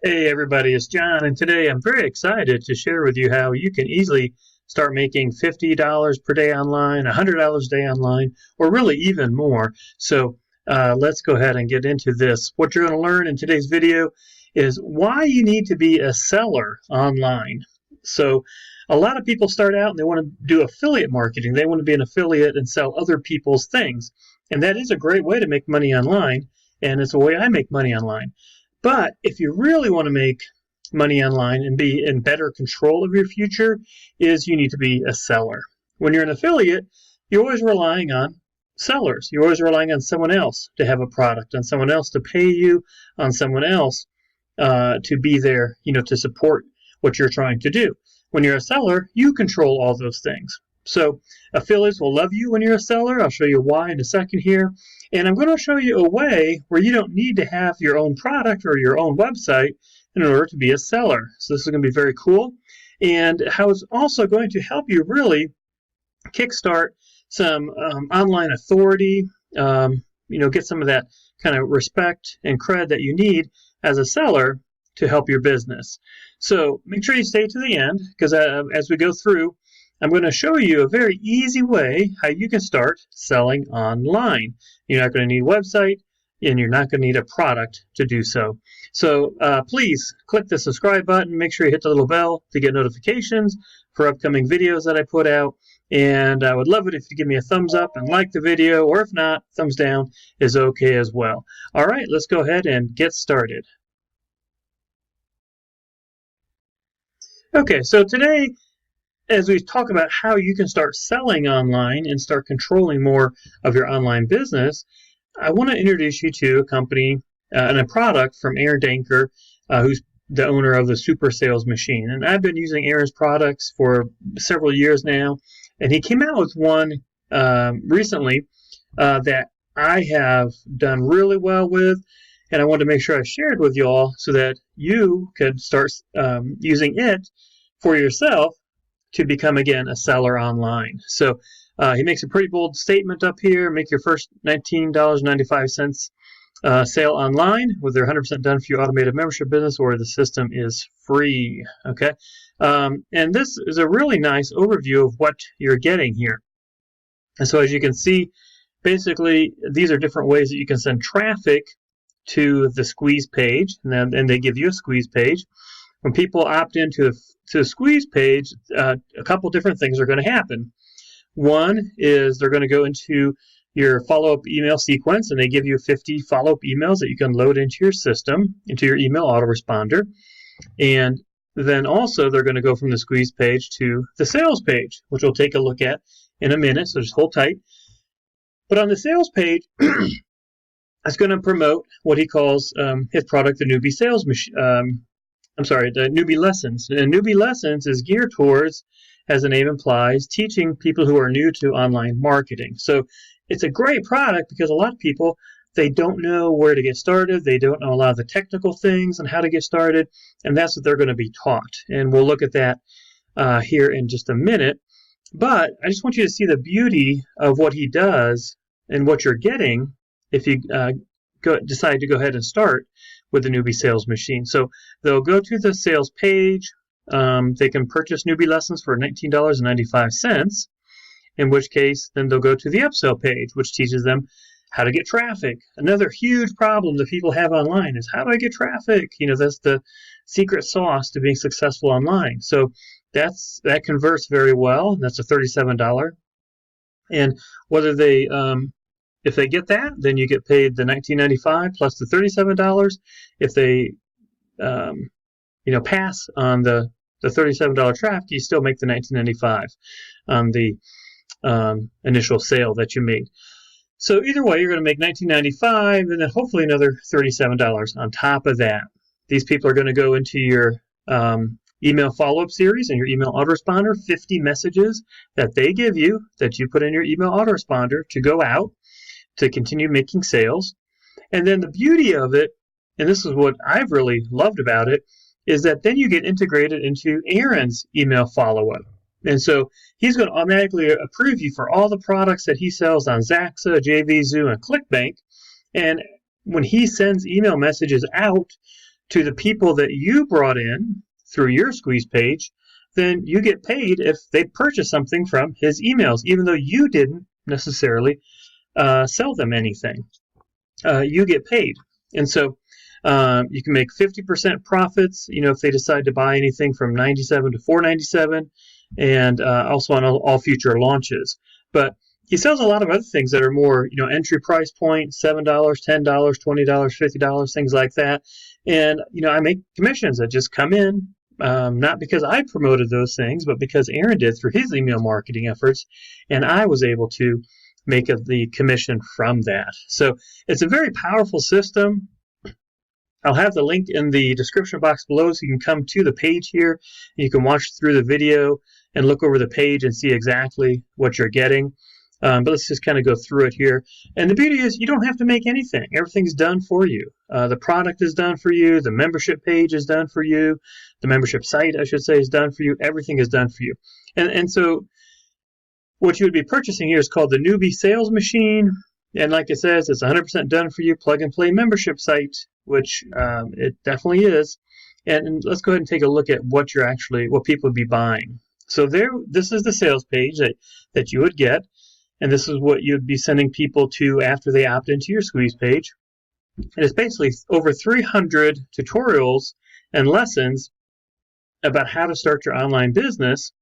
Hey everybody, it's John, and today I'm very excited to share with you how you can easily start making $50 per day online, $100 a day online, or really even more. So let's go ahead and get into this. What you're going to learn in today's video is why you need to be a seller online. So a lot of people start out and they want to do affiliate marketing. They want to be an affiliate and sell other people's things. And that is a great way to make money online, and it's a way I make money online. But if you really want to make money online and be in better control of your future, is you need to be a seller. When you're an affiliate, you're always relying on sellers. You're always relying on someone else to have a product, on someone else to pay you, on someone else to be there, to support what you're trying to do. When you're a seller, you control all those things. So affiliates will love you when you're a seller. I'll show you why in a second here. And I'm going to show you a way where you don't need to have your own product or your own website in order to be a seller. So this is going to be very cool. And how it's also going to help you really kickstart some online authority, get some of that kind of respect and cred that you need as a seller to help your business. So make sure you stay to the end, because as we go through, I'm going to show you a very easy way how you can start selling online. You're not going to need a website, and you're not going to need a product to do so. So please click the subscribe button. Make sure you hit the little bell to get notifications for upcoming videos that I put out. And I would love it if you give me a thumbs up and like the video, or if not, thumbs down is okay as well. All right, let's go ahead and get started. Okay, so today, as we talk about how you can start selling online and start controlling more of your online business, I want to introduce you to a company and a product from Aaron Danker, who's the owner of the Super Sales Machine. And I've been using Aaron's products for several years now, and he came out with one recently that I have done really well with, and I wanted to make sure I shared with y'all so that you could start using it for yourself to become, again, a seller online. So he makes a pretty bold statement up here: make your first $19.95 sale online, whether 100% done for your automated membership business or the system is free. Okay, and this is a really nice overview of what you're getting here. And so as you can see, basically these are different ways that you can send traffic to the squeeze page, and they give you a squeeze page. When people opt into the squeeze page, a couple different things are going to happen. One is they're going to go into your follow-up email sequence, and they give you 50 follow-up emails that you can load into your system, into your email autoresponder. And then also they're going to go from the squeeze page to the sales page, which we'll take a look at in a minute, so just hold tight. But on the sales page, it's going to promote what he calls his product, the Newbie Sales Machine. The Newbie Lessons. And Newbie Lessons is geared towards, as the name implies, teaching people who are new to online marketing. So it's a great product because a lot of people, they don't know where to get started. They don't know a lot of the technical things and how to get started, and that's what they're going to be taught. And we'll look at that here in just a minute. But I just want you to see the beauty of what he does and what you're getting if you decide to go ahead and start with the Newbie Sales Machine. So they'll go to the sales page. They can purchase Newbie Lessons for $19.95, in which case then they'll go to the upsell page, which teaches them how to get traffic. Another huge problem that people have online is, how do I get traffic? That's the secret sauce to being successful online. So that converts very well. That's a $37. And whether they if they get that, then you get paid the $19.95 plus the $37. If they, pass on the $37 traffic, you still make the $19.95 on the initial sale that you made. So either way, you're going to make $19.95 and then hopefully another $37 on top of that. These people are going to go into your email follow-up series and your email autoresponder, 50 messages that they give you that you put in your email autoresponder to go out to continue making sales. And then the beauty of it, and this is what I've really loved about it, is that then you get integrated into Aaron's email follow-up. And so he's going to automatically approve you for all the products that he sells on Zaxa, JVZoo, and ClickBank. And when he sends email messages out to the people that you brought in through your squeeze page, then you get paid if they purchase something from his emails, even though you didn't necessarily sell them anything. You get paid. And so you can make 50% profits, if they decide to buy anything from $97 to $497, and also on all future launches. But he sells a lot of other things that are more, entry price point, $7, $10, $20, $50, things like that. And, I make commissions that just come in, not because I promoted those things, but because Aaron did through his email marketing efforts, and I was able to make the commission from that. So it's a very powerful system. I'll have the link in the description box below so you can come to the page here and you can watch through the video and look over the page and see exactly what you're getting. But let's just kind of go through it here. And the beauty is you don't have to make anything. Everything's done for you. The product is done for you. The membership page is done for you. The membership site, I should say, is done for you. Everything is done for you. And so what you would be purchasing here is called the Newbie Sales Machine. And like it says, it's 100% done for you plug-and-play membership site, which it definitely is. And let's go ahead and take a look at what people would be buying. So this is the sales page that you would get. And this is what you'd be sending people to after they opt into your squeeze page. And it's basically over 300 tutorials and lessons about how to start your online business.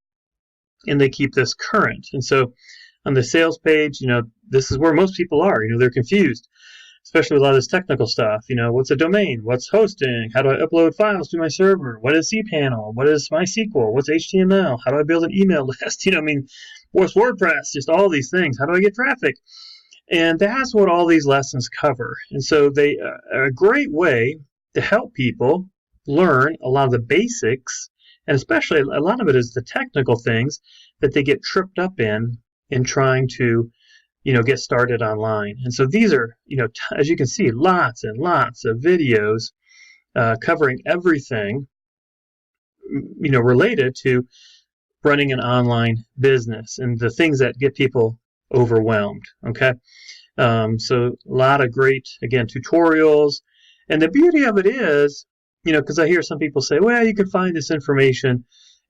And they keep this current. And so on the sales page, this is where most people are. They're confused, especially with a lot of this technical stuff. What's a domain? What's hosting? How do I upload files to my server? What is cPanel? What is MySQL? What's HTML? How do I build an email list? What's WordPress? Just all these things. How do I get traffic? And that's what all these lessons cover. And so they are a great way to help people learn a lot of the basics, and especially a lot of it is the technical things that they get tripped up in trying to, get started online. And so these are, as you can see, lots and lots of videos covering everything, related to running an online business and the things that get people overwhelmed. Okay. So a lot of great, again, tutorials. And the beauty of it is, because I hear some people say, well, you can find this information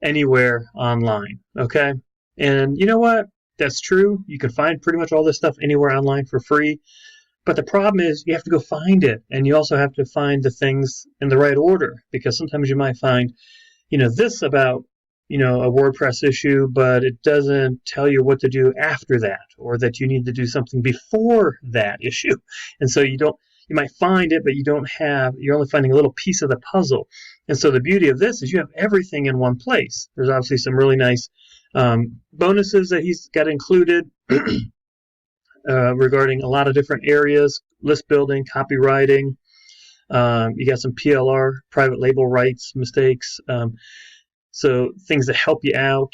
anywhere online. Okay. And you know what? That's true. You can find pretty much all this stuff anywhere online for free. But the problem is you have to go find it. And you also have to find the things in the right order, because sometimes you might find, this about, a WordPress issue, but it doesn't tell you what to do after that, or that you need to do something before that issue. And so you might find it, but you're only finding a little piece of the puzzle. And so the beauty of this is you have everything in one place. There's obviously some really nice bonuses that he's got included regarding a lot of different areas: list building, copywriting. You got some PLR, private label rights mistakes. So things that help you out,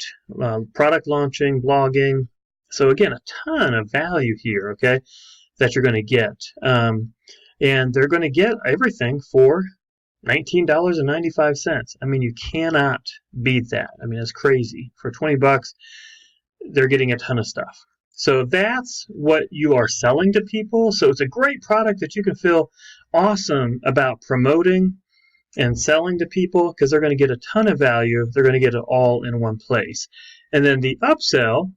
product launching, blogging. So again, a ton of value here, okay, that you're going to get. And they're going to get everything for $19.95. I mean, you cannot beat that. I mean, it's crazy. For $20, they're getting a ton of stuff. So that's what you are selling to people. So it's a great product that you can feel awesome about promoting and selling to people, because they're going to get a ton of value. They're going to get it all in one place. And then the upsell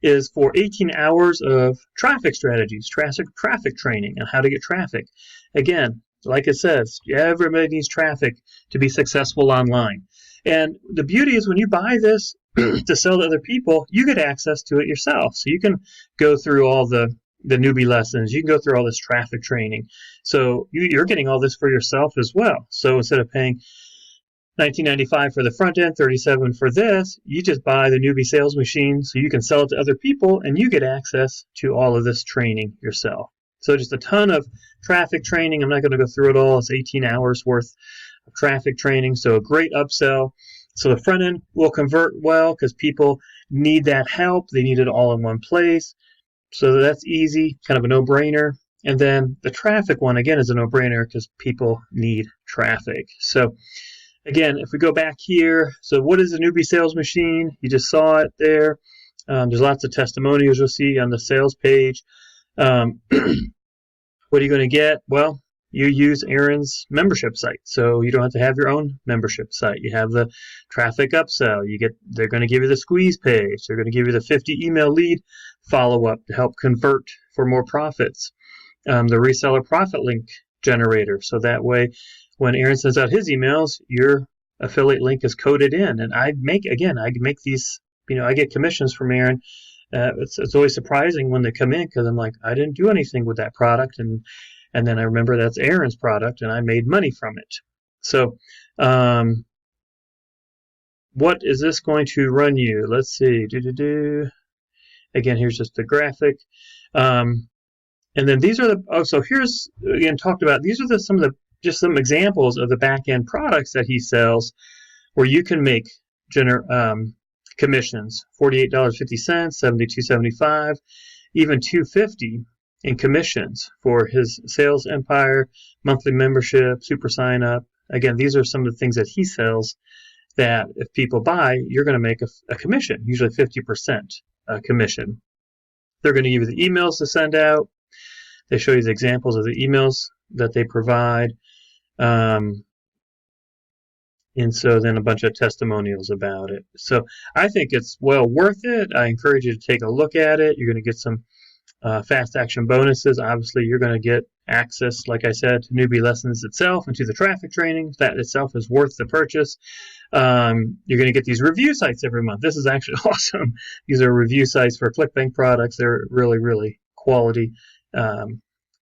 is for 18 hours of traffic strategies, traffic training, and how to get traffic. Again, like it says, everybody needs traffic to be successful online. And the beauty is when you buy this to sell to other people, you get access to it yourself. So you can go through all the newbie lessons. You can go through all this traffic training. So you're getting all this for yourself as well. So instead of paying $19.95 for the front end, $37 for this, you just buy the Newbie Sales Machine so you can sell it to other people, and you get access to all of this training yourself. So just a ton of traffic training. I'm not going to go through it all. It's 18 hours worth of traffic training. So a great upsell. So the front end will convert well because people need that help. They need it all in one place. So that's easy, kind of a no-brainer. And then the traffic one, again, is a no-brainer because people need traffic. So again, if we go back here, so what is a Newbie Sales Machine? You just saw it there. There's lots of testimonials you'll see on the sales page. What are you going to get? Well, you use Aaron's membership site. So you don't have to have your own membership site. You have the traffic upsell. They're going to give you the squeeze page. They're going to give you the 50 email lead follow-up to help convert for more profits. The reseller profit link generator. So that way, when Aaron sends out his emails, your affiliate link is coded in. And I make these, I get commissions from Aaron. It's always surprising when they come in because I'm like, I didn't do anything with that product. And then I remember that's Aaron's product and I made money from it. So what is this going to run you? Let's see. Again, here's just the graphic. And then these are so here's, again, talked about, these are some examples of the back-end products that he sells where you can make commissions, $48.50, $72.75, even $2.50 in commissions for his Sales Empire, monthly membership, super sign up. Again, these are some of the things that he sells that if people buy, you're going to make a commission, usually 50% commission. They're going to give you the emails to send out. They show you the examples of the emails that they provide. And so then a bunch of testimonials about it. So I think it's well worth it. I encourage you to take a look at it. You're going to get some fast action bonuses. Obviously, you're going to get access, like I said, to Newbie Lessons itself and to the traffic training. That itself is worth the purchase. You're going to get these review sites every month. This is actually awesome. These are review sites for ClickBank products. They're really, really quality.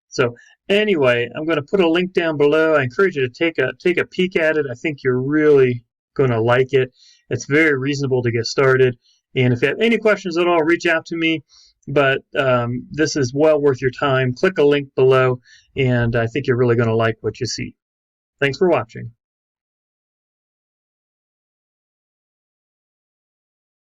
So anyway, I'm going to put a link down below. I encourage you to take a peek at it. I think you're really going to like it. It's very reasonable to get started. And if you have any questions at all, reach out to me. But this is well worth your time. Click a link below, and I think you're really going to like what you see. Thanks for watching.